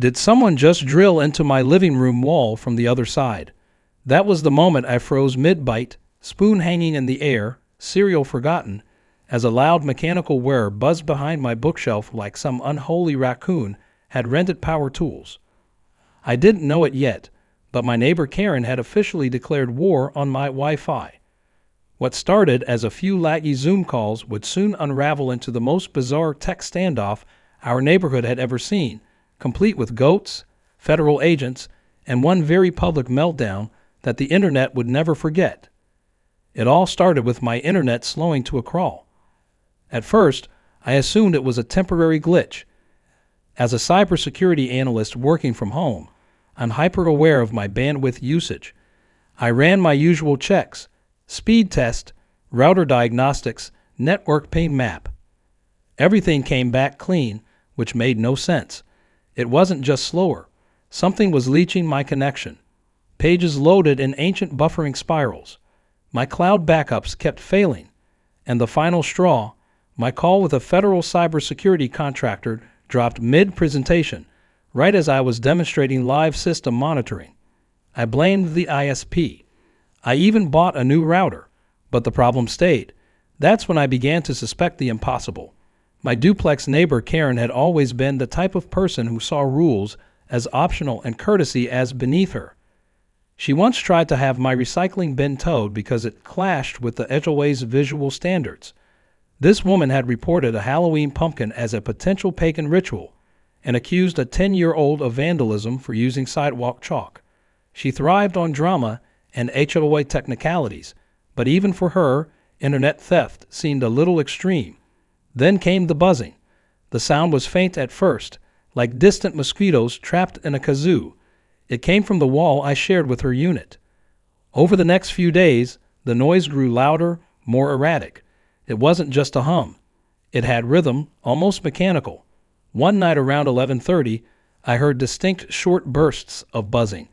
Did someone just drill into my living room wall from the other side? That was the moment I froze mid-bite, spoon hanging in the air, cereal forgotten, as a loud mechanical whir buzzed behind my bookshelf like some unholy raccoon had rented power tools. I didn't know it yet, but my neighbor Karen had officially declared war on my Wi-Fi. What started as a few laggy Zoom calls would soon unravel into the most bizarre tech standoff our neighborhood had ever seen, complete with goats, federal agents, and one very public meltdown that the internet would never forget. It all started with my internet slowing to a crawl. At first, I assumed it was a temporary glitch. As a cybersecurity analyst working from home, I'm hyper-aware of my bandwidth usage. I ran my usual checks: speed test, router diagnostics, network ping map. Everything came back clean, which made no sense. It wasn't just slower. Something was leeching my connection. Pages loaded in ancient buffering spirals. My cloud backups kept failing. And the final straw, my call with a federal cybersecurity contractor dropped mid-presentation, right as I was demonstrating live system monitoring. I blamed the ISP. I even bought a new router, but the problem stayed. That's when I began to suspect the impossible. My duplex neighbor Karen had always been the type of person who saw rules as optional and courtesy as beneath her. She once tried to have my recycling bin towed because it clashed with the HOA's visual standards. This woman had reported a Halloween pumpkin as a potential pagan ritual and accused a 10-year-old of vandalism for using sidewalk chalk. She thrived on drama and HOA technicalities, but even for her, internet theft seemed a little extreme. Then came the buzzing. The sound was faint at first, like distant mosquitoes trapped in a kazoo. It came from the wall I shared with her unit. Over the next few days, the noise grew louder, more erratic. It wasn't just a hum. It had rhythm, almost mechanical. One night around 11:30, I heard distinct short bursts of buzzing,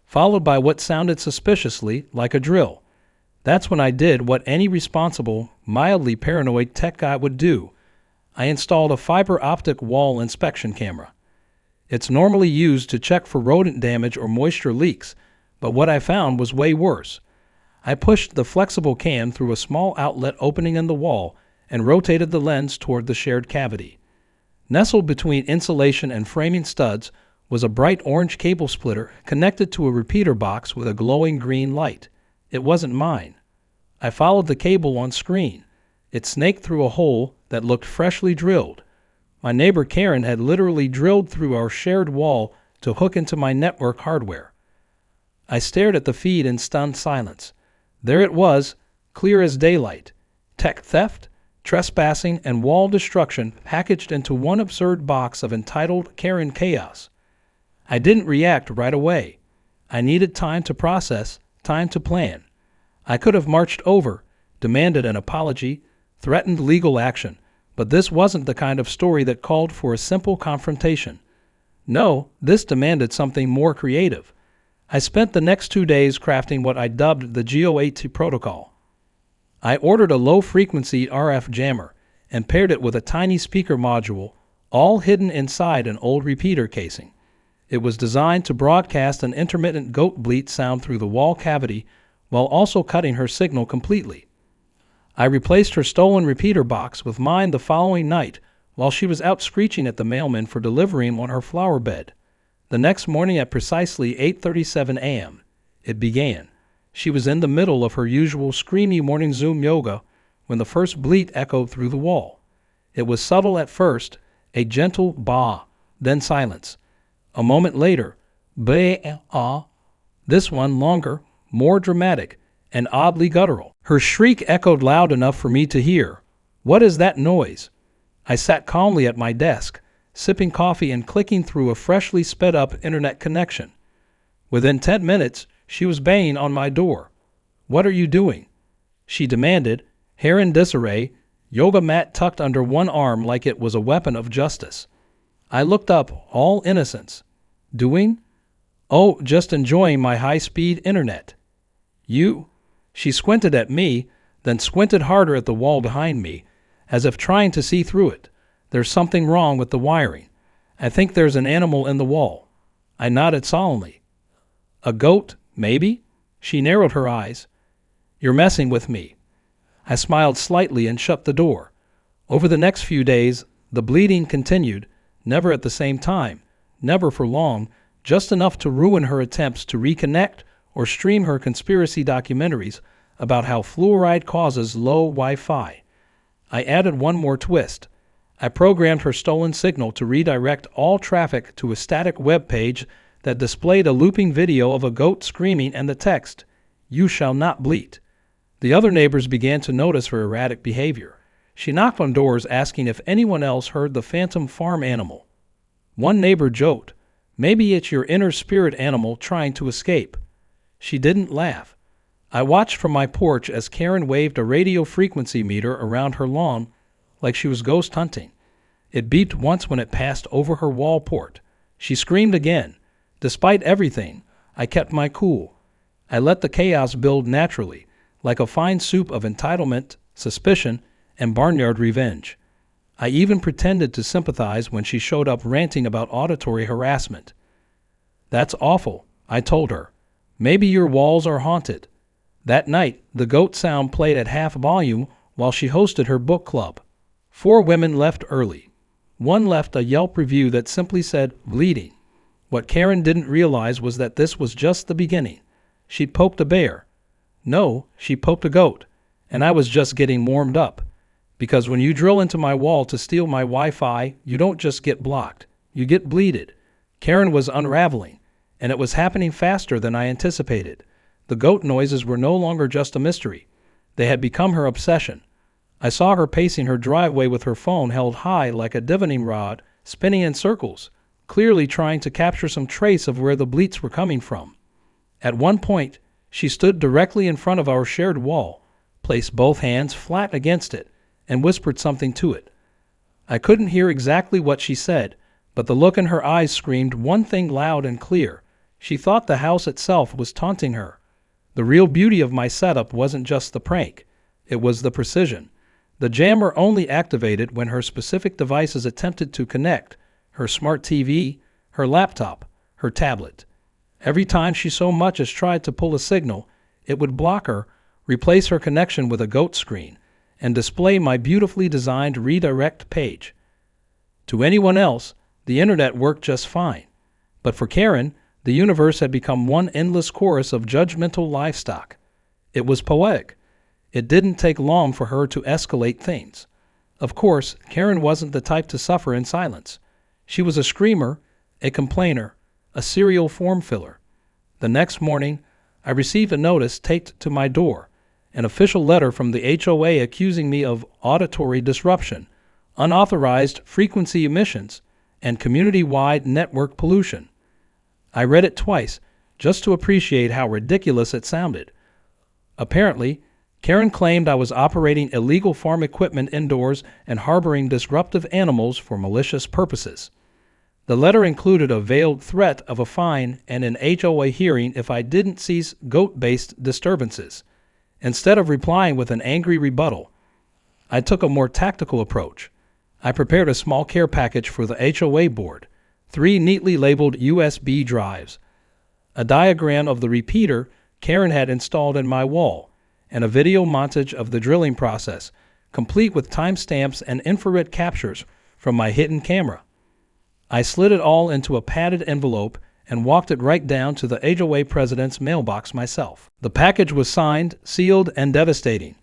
followed by what sounded suspiciously like a drill. That's when I did what any responsible, mildly paranoid tech guy would do. I installed a fiber optic wall inspection camera. It's normally used to check for rodent damage or moisture leaks, but what I found was way worse. I pushed the flexible cam through a small outlet opening in the wall and rotated the lens toward the shared cavity. Nestled between insulation and framing studs was a bright orange cable splitter connected to a repeater box with a glowing green light. It wasn't mine. I followed the cable on screen. It snaked through a hole that looked freshly drilled. My neighbor Karen had literally drilled through our shared wall to hook into my network hardware. I stared at the feed in stunned silence. There it was, clear as daylight. Tech theft, trespassing, and wall destruction packaged into one absurd box of entitled Karen chaos. I didn't react right away. I needed time to process, time to plan. I could have marched over, demanded an apology, threatened legal action, but this wasn't the kind of story that called for a simple confrontation. No, this demanded something more creative. I spent the next 2 days crafting what I dubbed the GO80 protocol. I ordered a low-frequency RF jammer and paired it with a tiny speaker module, all hidden inside an old repeater casing. It was designed to broadcast an intermittent goat bleat sound through the wall cavity while also cutting her signal completely. I replaced her stolen repeater box with mine the following night while she was out screeching at the mailman for delivering on her flower bed. The next morning at precisely 8:37 a.m., it began. She was in the middle of her usual screamy morning Zoom yoga when the first bleat echoed through the wall. It was subtle at first, a gentle baa, then silence. A moment later, ba-ah, this one longer, more dramatic, and oddly guttural. Her shriek echoed loud enough for me to hear. What is that noise? I sat calmly at my desk, sipping coffee and clicking through a freshly sped-up internet connection. Within 10 minutes, she was banging on my door. What are you doing? She demanded, hair in disarray, yoga mat tucked under one arm like it was a weapon of justice. I looked up, all innocence. Doing? Oh, just enjoying my high-speed internet. You? She squinted at me, then squinted harder at the wall behind me, as if trying to see through it. There's something wrong with the wiring. I think there's an animal in the wall. I nodded solemnly. A goat, maybe? She narrowed her eyes. You're messing with me. I smiled slightly and shut the door. Over the next few days, the bleeding continued, never at the same time, never for long, just enough to ruin her attempts to reconnect or stream her conspiracy documentaries about how fluoride causes low Wi-Fi. I added one more twist. I programmed her stolen signal to redirect all traffic to a static web page that displayed a looping video of a goat screaming and the text, "You shall not bleat." The other neighbors began to notice her erratic behavior. She knocked on doors asking if anyone else heard the phantom farm animal. One neighbor joked, "Maybe it's your inner spirit animal trying to escape." She didn't laugh. I watched from my porch as Karen waved a radio frequency meter around her lawn like she was ghost hunting. It beeped once when it passed over her wall port. She screamed again. Despite everything, I kept my cool. I let the chaos build naturally, like a fine soup of entitlement, suspicion, and barnyard revenge. I even pretended to sympathize when she showed up ranting about auditory harassment. "That's awful," I told her. "Maybe your walls are haunted." That night, the goat sound played at half volume while she hosted her book club. 4 women left early. One left a Yelp review that simply said, "bleeding." What Karen didn't realize was that this was just the beginning. She'd poked a bear. No, she poked a goat. And I was just getting warmed up. Because when you drill into my wall to steal my Wi-Fi, you don't just get blocked. You get bleeded. Karen was unraveling, and it was happening faster than I anticipated. The goat noises were no longer just a mystery. They had become her obsession. I saw her pacing her driveway with her phone held high like a divining rod, spinning in circles, clearly trying to capture some trace of where the bleats were coming from. At one point, she stood directly in front of our shared wall, placed both hands flat against it, and whispered something to it. I couldn't hear exactly what she said, but the look in her eyes screamed one thing loud and clear. She thought the house itself was taunting her. The real beauty of my setup wasn't just the prank. It was the precision. The jammer only activated when her specific devices attempted to connect, her smart TV, her laptop, her tablet. Every time she so much as tried to pull a signal, it would block her, replace her connection with a goat screen, and display my beautifully designed redirect page. To anyone else, the internet worked just fine. But for Karen, the universe had become one endless chorus of judgmental livestock. It was poetic. It didn't take long for her to escalate things. Of course, Karen wasn't the type to suffer in silence. She was a screamer, a complainer, a serial form filler. The next morning, I received a notice taped to my door, an official letter from the HOA accusing me of auditory disruption, unauthorized frequency emissions, and community-wide network pollution. I read it twice, just to appreciate how ridiculous it sounded. Apparently, Karen claimed I was operating illegal farm equipment indoors and harboring disruptive animals for malicious purposes. The letter included a veiled threat of a fine and an HOA hearing if I didn't cease goat-based disturbances. Instead of replying with an angry rebuttal, I took a more tactical approach. I prepared a small care package for the HOA board, 3 neatly labeled USB drives, a diagram of the repeater Karen had installed in my wall, and a video montage of the drilling process, complete with timestamps and infrared captures from my hidden camera. I slid it all into a padded envelope and walked it right down to the HOA president's mailbox myself. The package was signed, sealed, and devastating.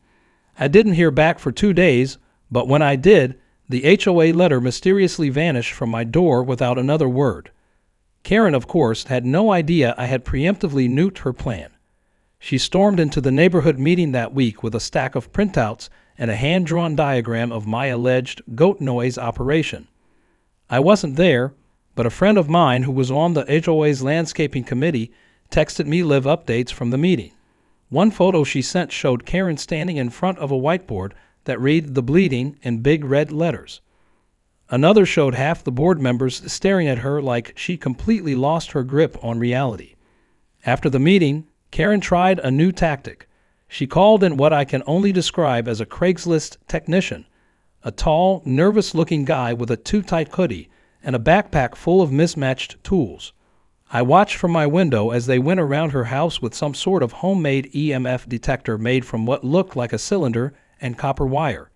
I didn't hear back for 2 days, but when I did, the HOA letter mysteriously vanished from my door without another word. Karen, of course, had no idea I had preemptively nuked her plan. She stormed into the neighborhood meeting that week with a stack of printouts and a hand-drawn diagram of my alleged goat noise operation. I wasn't there, but a friend of mine who was on the HOA's landscaping committee texted me live updates from the meeting. One photo she sent showed Karen standing in front of a whiteboard that read "The Bleeding" in big red letters. Another showed half the board members staring at her like she completely lost her grip on reality. After the meeting, Karen tried a new tactic. She called in what I can only describe as a Craigslist technician, a tall, nervous-looking guy with a too-tight hoodie and a backpack full of mismatched tools. I watched from my window as they went around her house with some sort of homemade EMF detector made from what looked like a cylinder and copper wire.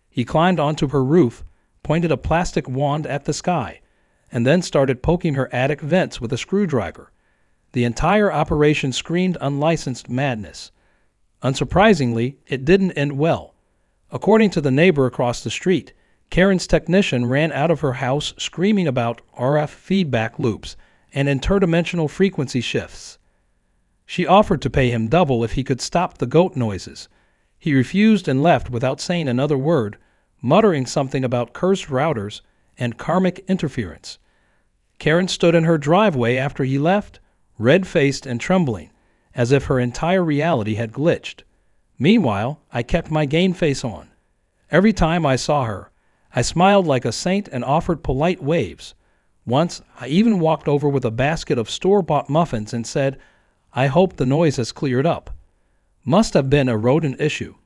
He climbed onto her roof, pointed a plastic wand at the sky, and then started poking her attic vents with a screwdriver. The entire operation screamed unlicensed madness. Unsurprisingly, it didn't end well. According to the neighbor across the street, Karen's technician ran out of her house screaming about RF feedback loops and interdimensional frequency shifts. She offered to pay him double if he could stop the goat noises. He refused and left without saying another word, muttering something about cursed routers and karmic interference. Karen stood in her driveway after he left, red-faced and trembling, as if her entire reality had glitched. Meanwhile, I kept my game face on. Every time I saw her, I smiled like a saint and offered polite waves. Once, I even walked over with a basket of store-bought muffins and said, "I hope the noise has cleared up." Must have been a rodent issue.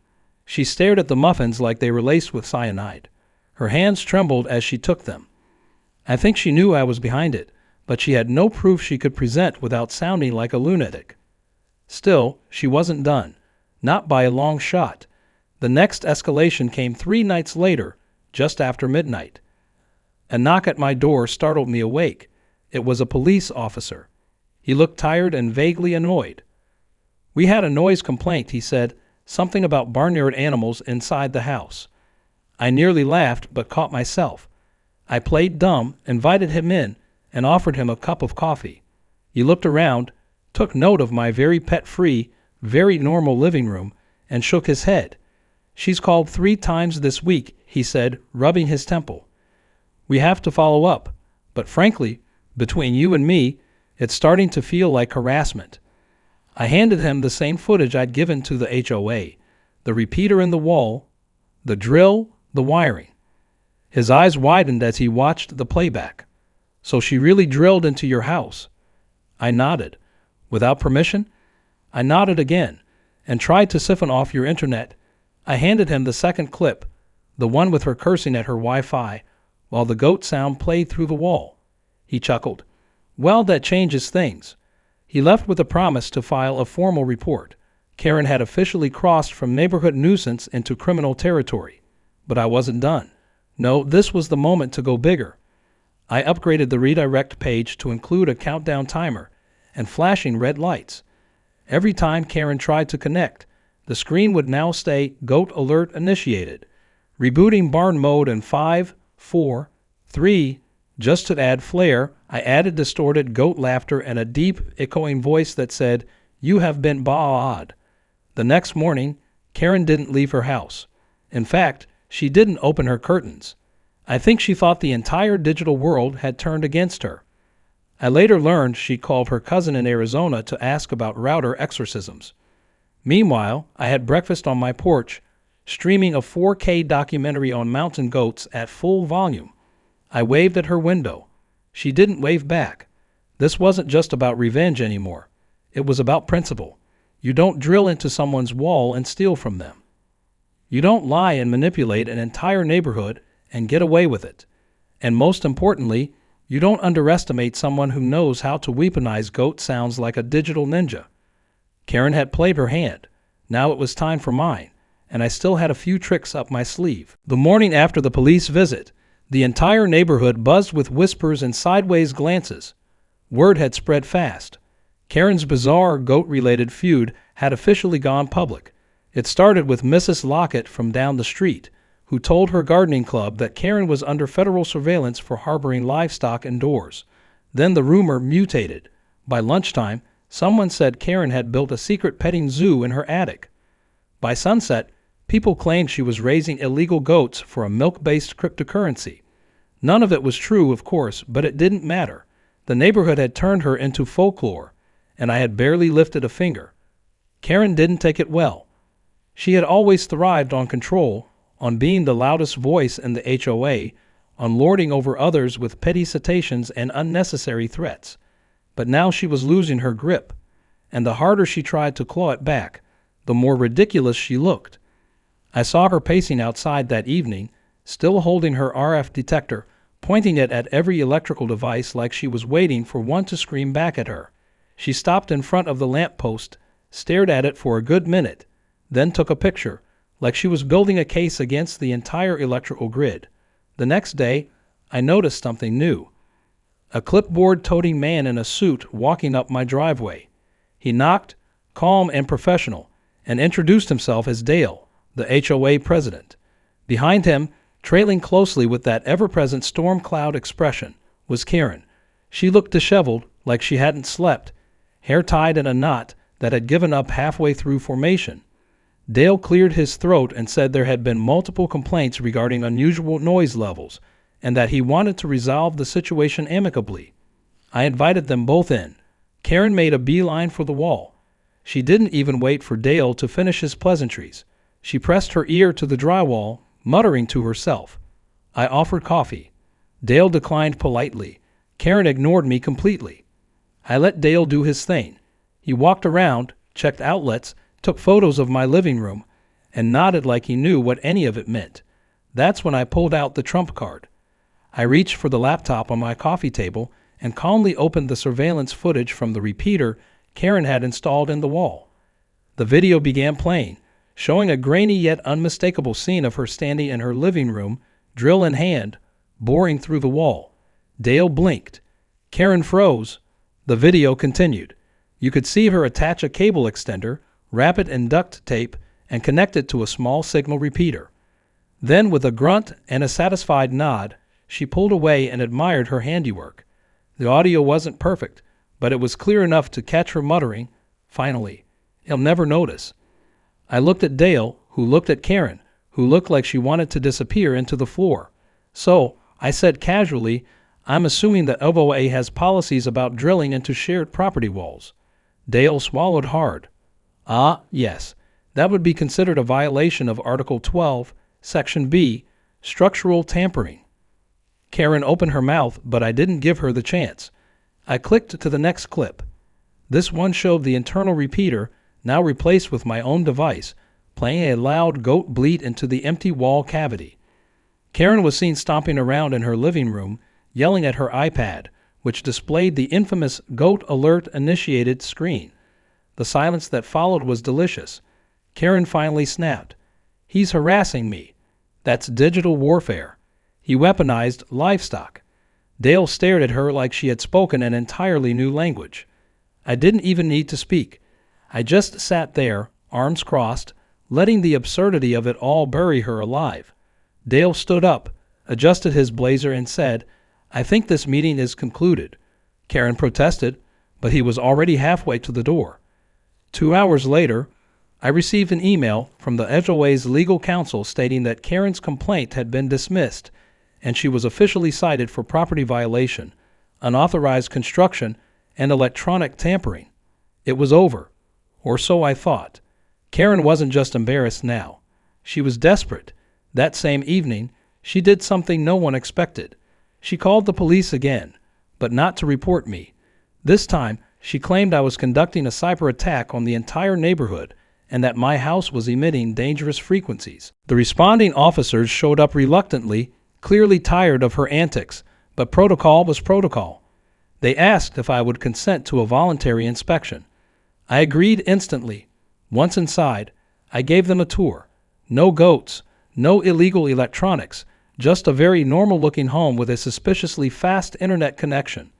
She stared at the muffins like they were laced with cyanide. Her hands trembled as she took them. I think she knew I was behind it, but she had no proof she could present without sounding like a lunatic. Still, she wasn't done. Not by a long shot. The next escalation came 3 nights later, just after midnight. A knock at my door startled me awake. It was a police officer. He looked tired and vaguely annoyed. "We had a noise complaint," he said, "something about barnyard animals inside the house." I nearly laughed, but caught myself. I played dumb, invited him in, and offered him a cup of coffee. He looked around, took note of my very pet-free, very normal living room, and shook his head. "She's called 3 times this week," he said, rubbing his temple. "We have to follow up, but frankly, between you and me, it's starting to feel like harassment." I handed him the same footage I'd given to the HOA, the repeater in the wall, the drill, the wiring. His eyes widened as he watched the playback. "So she really drilled into your house?" I nodded. "Without permission?" I nodded again, and tried to siphon off your internet. I handed him the second clip, the one with her cursing at her Wi-Fi, while the goat sound played through the wall. He chuckled. "Well, that changes things." He left with a promise to file a formal report. Karen had officially crossed from neighborhood nuisance into criminal territory. But I wasn't done. No, this was the moment to go bigger. I upgraded the redirect page to include a countdown timer and flashing red lights. Every time Karen tried to connect, the screen would now say "Goat Alert Initiated." Rebooting barn mode in 5, 4, 3. Just to add flair, I added distorted goat laughter and a deep, echoing voice that said, "You have been ba'ad." The next morning, Karen didn't leave her house. In fact, she didn't open her curtains. I think she thought the entire digital world had turned against her. I later learned she called her cousin in Arizona to ask about router exorcisms. Meanwhile, I had breakfast on my porch, streaming a 4K documentary on mountain goats at full volume. I waved at her window. She didn't wave back. This wasn't just about revenge anymore. It was about principle. You don't drill into someone's wall and steal from them. You don't lie and manipulate an entire neighborhood and get away with it. And most importantly, you don't underestimate someone who knows how to weaponize goat sounds like a digital ninja. Karen had played her hand. Now it was time for mine, and I still had a few tricks up my sleeve. The morning after the police visit, the entire neighborhood buzzed with whispers and sideways glances. Word had spread fast. Karen's bizarre goat-related feud had officially gone public. It started with Mrs. Lockett from down the street, who told her gardening club that Karen was under federal surveillance for harboring livestock indoors. Then the rumor mutated. By lunchtime, someone said Karen had built a secret petting zoo in her attic. By sunset, people claimed she was raising illegal goats for a milk-based cryptocurrency. None of it was true, of course, but it didn't matter. The neighborhood had turned her into folklore, and I had barely lifted a finger. Karen didn't take it well. She had always thrived on control, on being the loudest voice in the HOA, on lording over others with petty citations and unnecessary threats. But now she was losing her grip, and the harder she tried to claw it back, the more ridiculous she looked. I saw her pacing outside that evening, still holding her RF detector pointing it at every electrical device like she was waiting for one to scream back at her. She stopped in front of the lamppost, stared at it for a good minute, then took a picture, like she was building a case against the entire electrical grid. The next day, I noticed something new. A clipboard-toting man in a suit walking up my driveway. He knocked, calm and professional, and introduced himself as Dale, the HOA president. Behind him, trailing closely with that ever-present storm cloud expression, was Karen. She looked disheveled, like she hadn't slept, hair tied in a knot that had given up halfway through formation. Dale cleared his throat and said there had been multiple complaints regarding unusual noise levels, and that he wanted to resolve the situation amicably. I invited them both in. Karen made a beeline for the wall. She didn't even wait for Dale to finish his pleasantries. She pressed her ear to the drywall, muttering to herself. I offered coffee. Dale declined politely. Karen ignored me completely. I let Dale do his thing. He walked around, checked outlets, took photos of my living room, and nodded like he knew what any of it meant. That's when I pulled out the trump card. I reached for the laptop on my coffee table and calmly opened the surveillance footage from the repeater Karen had installed in the wall. The video began playing, showing a grainy yet unmistakable scene of her standing in her living room, drill in hand, boring through the wall. Dale blinked. Karen froze. The video continued. You could see her attach a cable extender, wrap it in duct tape, and connect it to a small signal repeater. Then, with a grunt and a satisfied nod, she pulled away and admired her handiwork. The audio wasn't perfect, but it was clear enough to catch her muttering, "Finally, he'll never notice." I looked at Dale, who looked at Karen, who looked like she wanted to disappear into the floor. So, I said casually, I'm assuming that HOA has policies about drilling into shared property walls. Dale swallowed hard. Ah, yes, that would be considered a violation of Article 12, Section B, structural tampering. Karen opened her mouth, but I didn't give her the chance. I clicked to the next clip. This one showed the internal repeater, now replaced with my own device, playing a loud goat bleat into the empty wall cavity. Karen was seen stomping around in her living room, yelling at her iPad, which displayed the infamous Goat Alert Initiated screen. The silence that followed was delicious. Karen finally snapped. He's harassing me. That's digital warfare. He weaponized livestock. Dale stared at her like she had spoken an entirely new language. I didn't even need to speak. I just sat there, arms crossed, letting the absurdity of it all bury her alive. Dale stood up, adjusted his blazer, and said, I think this meeting is concluded. Karen protested, but he was already halfway to the door. 2 hours later, I received an email from the HOA's legal counsel stating that Karen's complaint had been dismissed and she was officially cited for property violation, unauthorized construction, and electronic tampering. It was over, or so I thought. Karen wasn't just embarrassed now. She was desperate. That same evening, she did something no one expected. She called the police again, but not to report me. This time, she claimed I was conducting a cyber attack on the entire neighborhood and that my house was emitting dangerous frequencies. The responding officers showed up reluctantly, clearly tired of her antics, but protocol was protocol. They asked if I would consent to a voluntary inspection. I agreed instantly. Once inside, I gave them a tour. No goats, no illegal electronics, just a very normal-looking home with a suspiciously fast internet connection.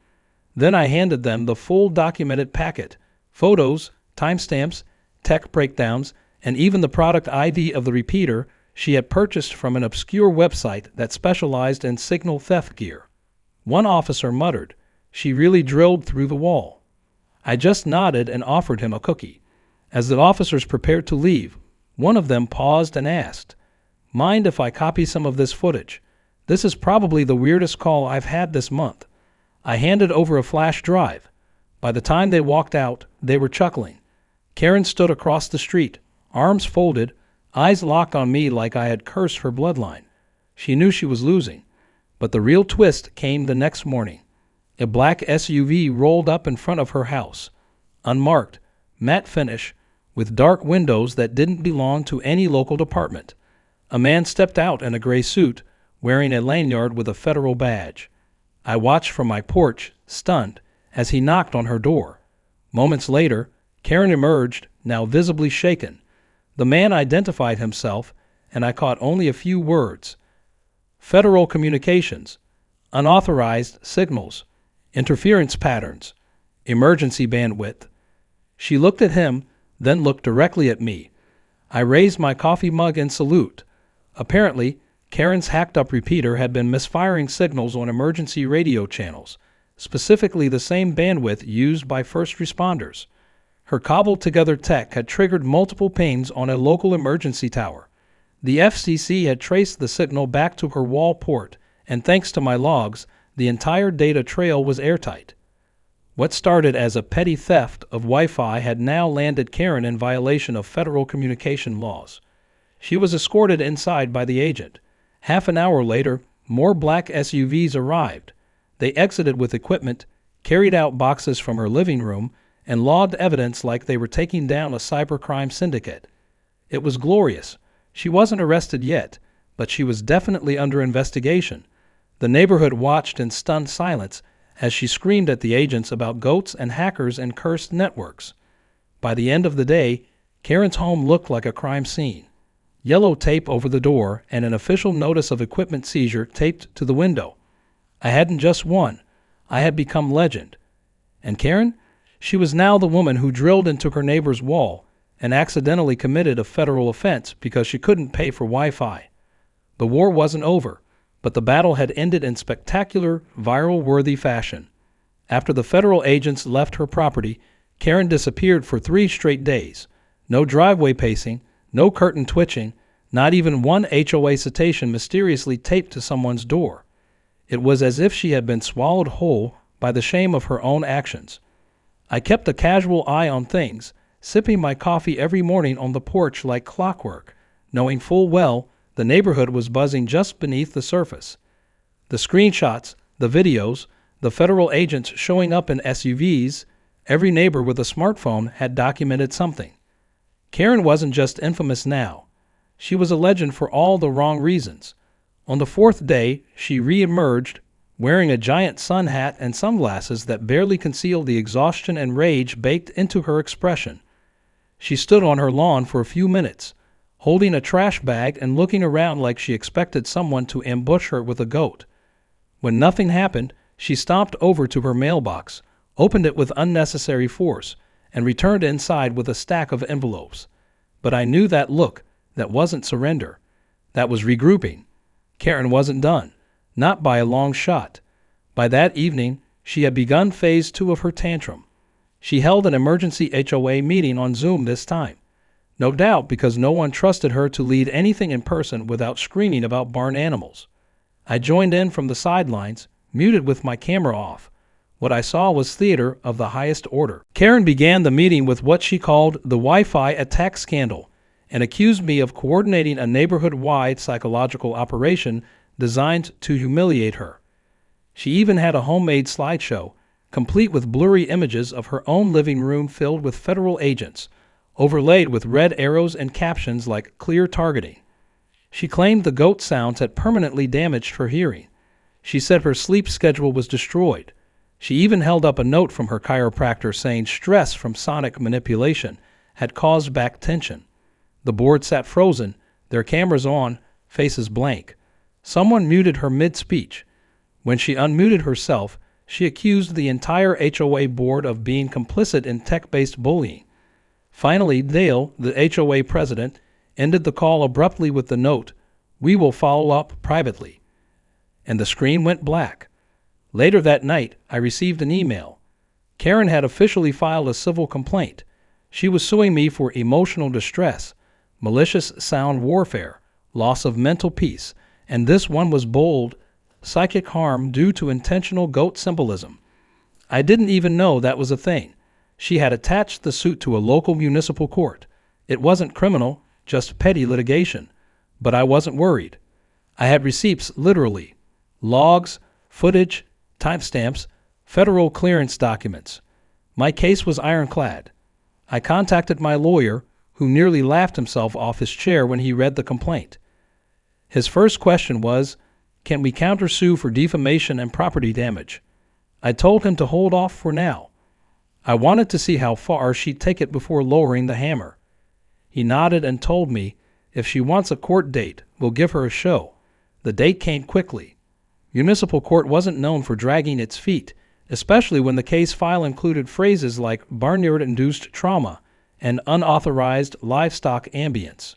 Then I handed them the full documented packet, photos, timestamps, tech breakdowns, and even the product ID of the repeater she had purchased from an obscure website that specialized in signal theft gear. One officer muttered, "She really drilled through the wall." I just nodded and offered him a cookie. As the officers prepared to leave, one of them paused and asked, "Mind if I copy some of this footage? This is probably the weirdest call I've had this month." I handed over a flash drive. By the time they walked out, they were chuckling. Karen stood across the street, arms folded, eyes locked on me like I had cursed her bloodline. She knew she was losing, but the real twist came the next morning. A black SUV rolled up in front of her house, unmarked, matte finish, with dark windows that didn't belong to any local department. A man stepped out in a gray suit, wearing a lanyard with a federal badge. I watched from my porch, stunned, as he knocked on her door. Moments later, Karen emerged, now visibly shaken. The man identified himself, and I caught only a few words. Federal communications, unauthorized signals, interference patterns, emergency bandwidth. She looked at him, then looked directly at me. I raised my coffee mug in salute. Apparently, Karen's hacked-up repeater had been misfiring signals on emergency radio channels, specifically the same bandwidth used by first responders. Her cobbled-together tech had triggered multiple pings on a local emergency tower. The FCC had traced the signal back to her wall port, and thanks to my logs, the entire data trail was airtight. What started as a petty theft of Wi-Fi had now landed Karen in violation of federal communication laws. She was escorted inside by the agent. Half an hour later, more black SUVs arrived. They exited with equipment, carried out boxes from her living room, and logged evidence like they were taking down a cybercrime syndicate. It was glorious. She wasn't arrested yet, but she was definitely under investigation. The neighborhood watched in stunned silence as she screamed at the agents about goats and hackers and cursed networks. By the end of the day, Karen's home looked like a crime scene. Yellow tape over the door and an official notice of equipment seizure taped to the window. I hadn't just won. I had become legend. And Karen? She was now the woman who drilled into her neighbor's wall and accidentally committed a federal offense because she couldn't pay for Wi-Fi. The war wasn't over, but the battle had ended in spectacular, viral-worthy fashion. After the federal agents left her property, Karen disappeared for 3 straight days. No driveway pacing, no curtain twitching, not even one HOA citation mysteriously taped to someone's door. It was as if she had been swallowed whole by the shame of her own actions. I kept a casual eye on things, sipping my coffee every morning on the porch like clockwork, knowing full well the neighborhood was buzzing just beneath the surface. The screenshots, the videos, the federal agents showing up in SUVs, every neighbor with a smartphone had documented something. Karen wasn't just infamous now. She was a legend for all the wrong reasons. On the 4th day, she re-emerged, wearing a giant sun hat and sunglasses that barely concealed the exhaustion and rage baked into her expression. She stood on her lawn for a few minutes, holding a trash bag and looking around like she expected someone to ambush her with a goat. When nothing happened, she stomped over to her mailbox, opened it with unnecessary force, and returned inside with a stack of envelopes. But I knew that look. That wasn't surrender. That was regrouping. Karen wasn't done. Not by a long shot. By that evening, she had begun phase 2 of her tantrum. She held an emergency HOA meeting on Zoom this time. No doubt because no one trusted her to lead anything in person without screaming about barn animals. I joined in from the sidelines, muted with my camera off. What I saw was theater of the highest order. Karen began the meeting with what she called the Wi-Fi attack scandal and accused me of coordinating a neighborhood-wide psychological operation designed to humiliate her. She even had a homemade slideshow, complete with blurry images of her own living room filled with federal agents, overlaid with red arrows and captions like clear targeting. She claimed the goat sounds had permanently damaged her hearing. She said her sleep schedule was destroyed. She even held up a note from her chiropractor saying stress from sonic manipulation had caused back tension. The board sat frozen, their cameras on, faces blank. Someone muted her mid-speech. When she unmuted herself, she accused the entire HOA board of being complicit in tech-based bullying. Finally, Dale, the HOA president, ended the call abruptly with the note, "We will follow up privately." And the screen went black. Later that night, I received an email. Karen had officially filed a civil complaint. She was suing me for emotional distress, malicious sound warfare, loss of mental peace, and this one was bold, psychic harm due to intentional goat symbolism. I didn't even know that was a thing. She had attached the suit to a local municipal court. It wasn't criminal, just petty litigation. But I wasn't worried. I had receipts literally. Logs, footage, timestamps, federal clearance documents. My case was ironclad. I contacted my lawyer, who nearly laughed himself off his chair when he read the complaint. His first question was, Can we countersue for defamation and property damage? I told him to hold off for now. I wanted to see how far she'd take it before lowering the hammer. He nodded and told me if she wants a court date, we'll give her a show. The date came quickly. Municipal court wasn't known for dragging its feet, especially when the case file included phrases like barnyard-induced trauma and unauthorized livestock ambience.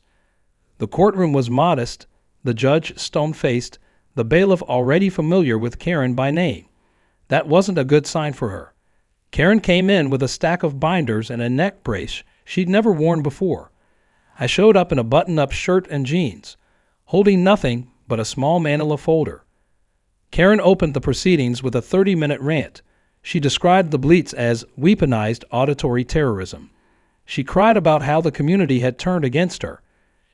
The courtroom was modest, the judge stone-faced, the bailiff already familiar with Karen by name. That wasn't a good sign for her. Karen came in with a stack of binders and a neck brace she'd never worn before. I showed up in a button-up shirt and jeans, holding nothing but a small manila folder. Karen opened the proceedings with a 30-minute rant. She described the bleats as weaponized auditory terrorism. She cried about how the community had turned against her.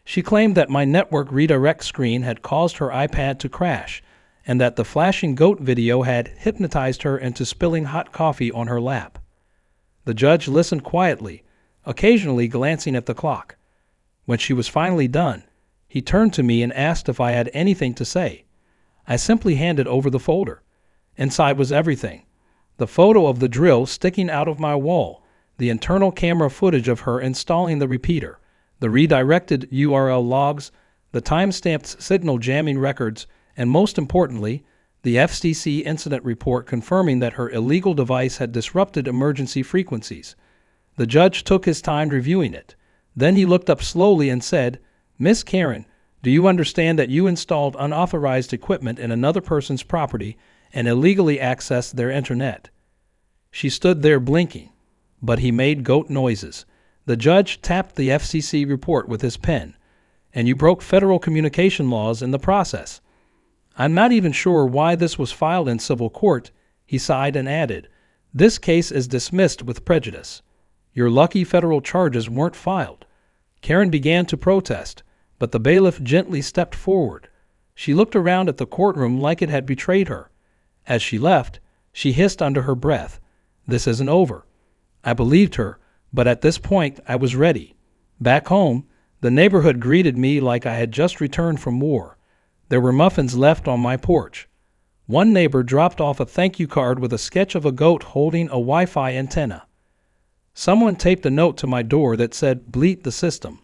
She claimed that my network redirect screen had caused her iPad to crash, and that the flashing goat video had hypnotized her into spilling hot coffee on her lap. The judge listened quietly, occasionally glancing at the clock. When she was finally done, he turned to me and asked if I had anything to say. I simply handed over the folder. Inside was everything. The photo of the drill sticking out of my wall, the internal camera footage of her installing the repeater, the redirected URL logs, the time-stamped signal jamming records, and most importantly, the FCC incident report confirming that her illegal device had disrupted emergency frequencies. The judge took his time reviewing it. Then he looked up slowly and said, "Miss Karen, do you understand that you installed unauthorized equipment in another person's property and illegally accessed their internet?" She stood there blinking, but he made goat noises. The judge tapped the FCC report with his pen. "And you broke federal communication laws in the process." "I'm not even sure why this was filed in civil court," he sighed and added, "This case is dismissed with prejudice. You're lucky federal charges weren't filed." Karen began to protest, but the bailiff gently stepped forward. She looked around at the courtroom like it had betrayed her. As she left, she hissed under her breath, "This isn't over." I believed her, but at this point I was ready. Back home, the neighborhood greeted me like I had just returned from war. There were muffins left on my porch. One neighbor dropped off a thank you card with a sketch of a goat holding a Wi-Fi antenna. Someone taped a note to my door that said, "Bleat the system."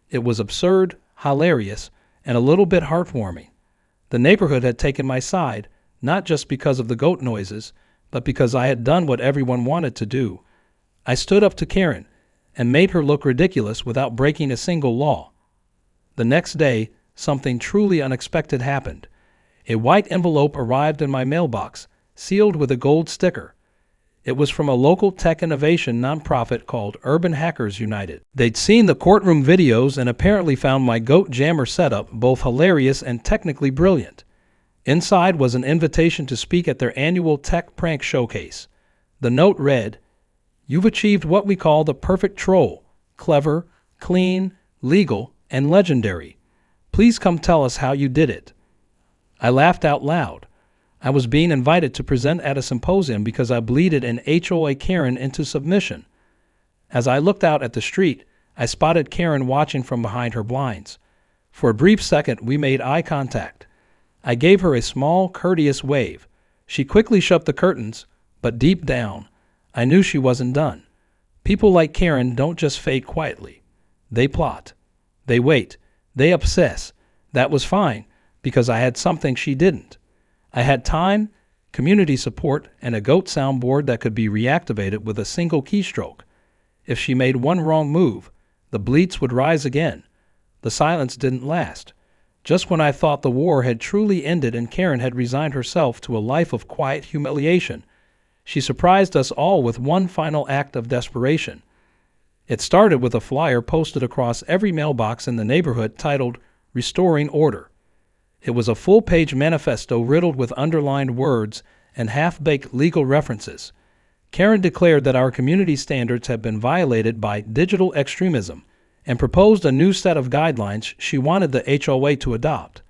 It was absurd, hilarious, and a little bit heartwarming. The neighborhood had taken my side, not just because of the goat noises, but because I had done what everyone wanted to do. I stood up to Karen and made her look ridiculous without breaking a single law. The next day, something truly unexpected happened. A white envelope arrived in my mailbox, sealed with a gold sticker. It was from a local tech innovation nonprofit called Urban Hackers United. They'd seen the courtroom videos and apparently found my goat jammer setup both hilarious and technically brilliant. Inside was an invitation to speak at their annual tech prank showcase. The note read, "You've achieved what we call the perfect troll, clever, clean, legal, and legendary. Please come tell us how you did it." I laughed out loud. I was being invited to present at a symposium because I bleated an HOA Karen into submission. As I looked out at the street, I spotted Karen watching from behind her blinds. For a brief second, we made eye contact. I gave her a small, courteous wave. She quickly shut the curtains, but deep down, I knew she wasn't done. People like Karen don't just fade quietly. They plot. They wait. They obsess. That was fine, because I had something she didn't. I had time, community support, and a goat soundboard that could be reactivated with a single keystroke. If she made one wrong move, the bleats would rise again. The silence didn't last. Just when I thought the war had truly ended and Karen had resigned herself to a life of quiet humiliation, she surprised us all with one final act of desperation. It started with a flyer posted across every mailbox in the neighborhood titled "Restoring Order." It was a full-page manifesto riddled with underlined words and half-baked legal references. Karen declared that our community standards had been violated by digital extremism and proposed a new set of guidelines she wanted the HOA to adopt.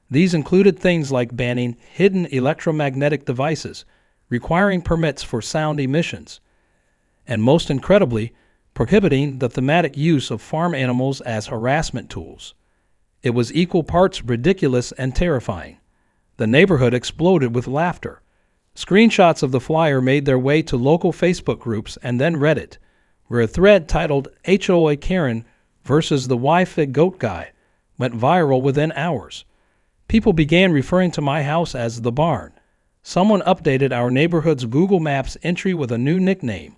These included things like banning hidden electromagnetic devices, requiring permits for sound emissions, and most incredibly, prohibiting the thematic use of farm animals as harassment tools. It was equal parts ridiculous and terrifying. The neighborhood exploded with laughter. Screenshots of the flyer made their way to local Facebook groups and then Reddit, where a thread titled HOA Karen versus the Y-Fig Goat Guy went viral within hours. People began referring to my house as the barn. Someone updated our neighborhood's Google Maps entry with a new nickname,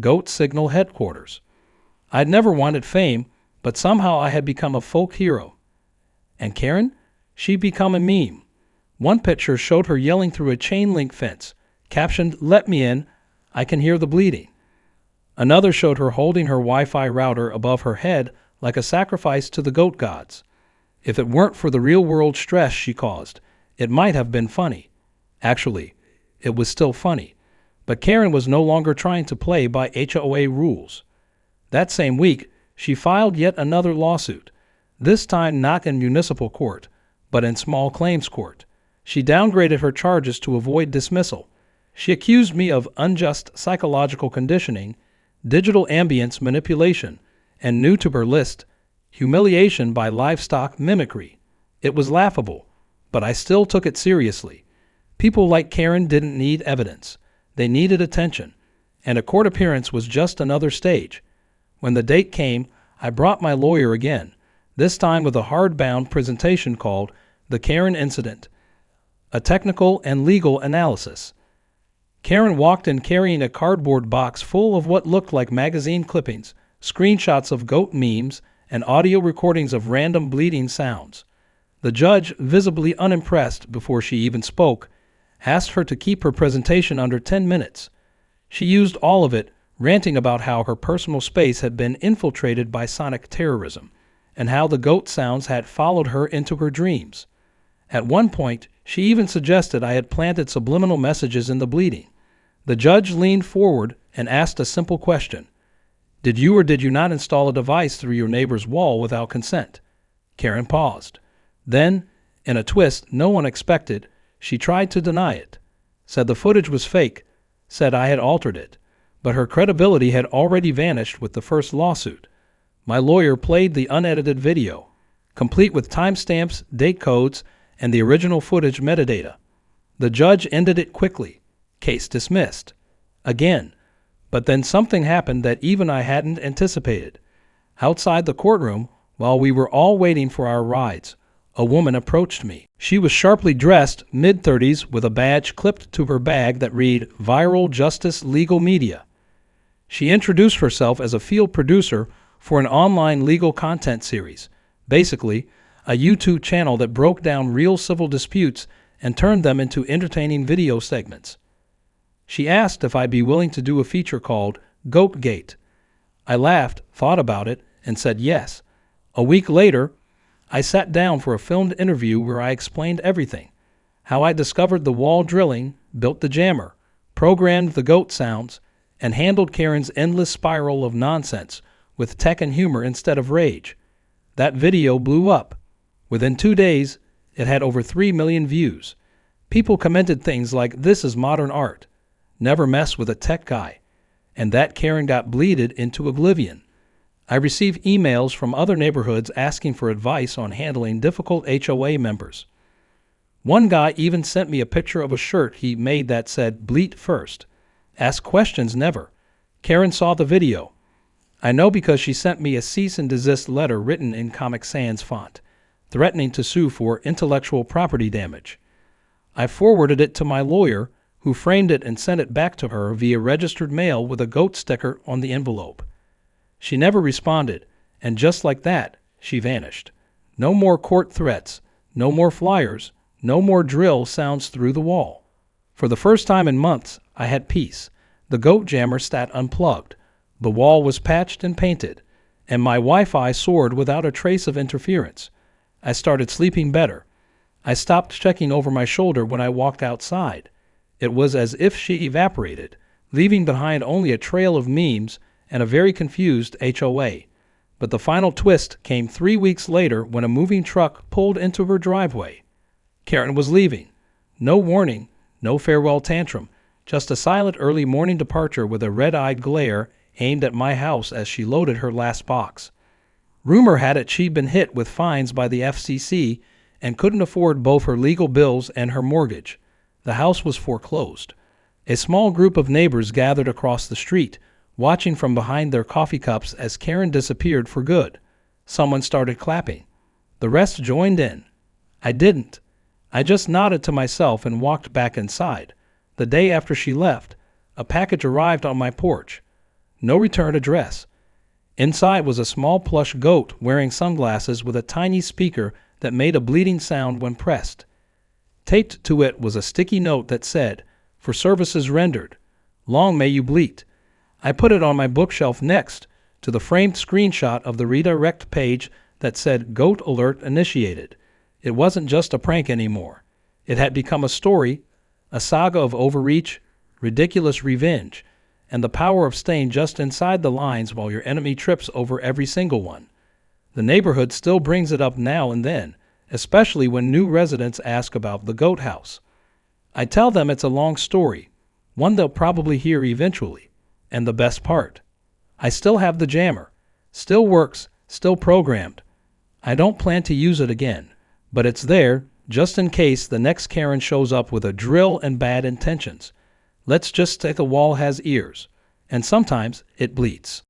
Goat Signal Headquarters. I'd never wanted fame, but somehow I had become a folk hero. And Karen? She'd become a meme. One picture showed her yelling through a chain-link fence, captioned, "Let me in, I can hear the bleeding." Another showed her holding her Wi-Fi router above her head like a sacrifice to the goat gods. If it weren't for the real-world stress she caused, it might have been funny. Actually, it was still funny. But Karen was no longer trying to play by HOA rules. That same week, she filed yet another lawsuit, this time not in municipal court, but in small claims court. She downgraded her charges to avoid dismissal. She accused me of unjust psychological conditioning, digital ambience manipulation, and new to her list, humiliation by livestock mimicry. It was laughable, but I still took it seriously. People like Karen didn't need evidence. They needed attention, and a court appearance was just another stage. When the date came, I brought my lawyer again, this time with a hardbound presentation called The Karen Incident, a technical and legal analysis. Karen walked in carrying a cardboard box full of what looked like magazine clippings, screenshots of goat memes, and audio recordings of random bleeding sounds. The judge, visibly unimpressed before she even spoke, asked her to keep her presentation under 10 minutes. She used all of it, ranting about how her personal space had been infiltrated by sonic terrorism, and how the goat sounds had followed her into her dreams. At one point, she even suggested I had planted subliminal messages in the bleeding. The judge leaned forward and asked a simple question. Did you or did you not install a device through your neighbor's wall without consent? Karen paused. Then, in a twist no one expected, she tried to deny it, said the footage was fake, said I had altered it, but her credibility had already vanished with the first lawsuit. My lawyer played the unedited video, complete with timestamps, date codes, and the original footage metadata. The judge ended it quickly. Case dismissed. Again. But then something happened that even I hadn't anticipated. Outside the courtroom, while we were all waiting for our rides, a woman approached me. She was sharply dressed, mid-30s, with a badge clipped to her bag that read Viral Justice Legal Media. She introduced herself as a field producer for an online legal content series, basically a YouTube channel that broke down real civil disputes and turned them into entertaining video segments. She asked if I'd be willing to do a feature called Goatgate. I laughed, thought about it, and said yes. A week later, I sat down for a filmed interview where I explained everything. How I discovered the wall drilling, built the jammer, programmed the goat sounds, and handled Karen's endless spiral of nonsense with tech and humor instead of rage. That video blew up. Within 2 days, it had over 3 million views. People commented things like, "This is modern art. Never mess with a tech guy." And that Karen got bleated into oblivion. I received emails from other neighborhoods asking for advice on handling difficult HOA members. One guy even sent me a picture of a shirt he made that said, "Bleat first. Ask questions never." Karen saw the video. I know because she sent me a cease and desist letter written in Comic Sans font, threatening to sue for intellectual property damage. I forwarded it to my lawyer, who framed it and sent it back to her via registered mail with a goat sticker on the envelope. She never responded, and just like that, she vanished. No more court threats, no more flyers, no more drill sounds through the wall. For the first time in months, I had peace. The goat jammer sat unplugged. The wall was patched and painted, and my Wi-Fi soared without a trace of interference. I started sleeping better. I stopped checking over my shoulder when I walked outside. It was as if she evaporated, leaving behind only a trail of memes and a very confused HOA. But the final twist came 3 weeks later when a moving truck pulled into her driveway. Karen was leaving. No warning, no farewell tantrum, just a silent early morning departure with a red-eyed glare aimed at my house as she loaded her last box. Rumor had it she'd been hit with fines by the FCC and couldn't afford both her legal bills and her mortgage. The house was foreclosed. A small group of neighbors gathered across the street, watching from behind their coffee cups as Karen disappeared for good. Someone started clapping. The rest joined in. I didn't. I just nodded to myself and walked back inside. The day after she left, a package arrived on my porch. No return address. Inside was a small plush goat wearing sunglasses with a tiny speaker that made a bleating sound when pressed. Taped to it was a sticky note that said, "For services rendered. Long may you bleat." I put it on my bookshelf next to the framed screenshot of the redirect page that said "Goat Alert Initiated." It wasn't just a prank anymore. It had become a story, a saga of overreach, ridiculous revenge, and the power of staying just inside the lines while your enemy trips over every single one. The neighborhood still brings it up now and then, especially when new residents ask about the goat house. I tell them it's a long story, one they'll probably hear eventually. And the best part, I still have the jammer. Still works, still programmed. I don't plan to use it again, but it's there just in case the next Karen shows up with a drill and bad intentions. Let's just say the wall has ears, and sometimes it bleats.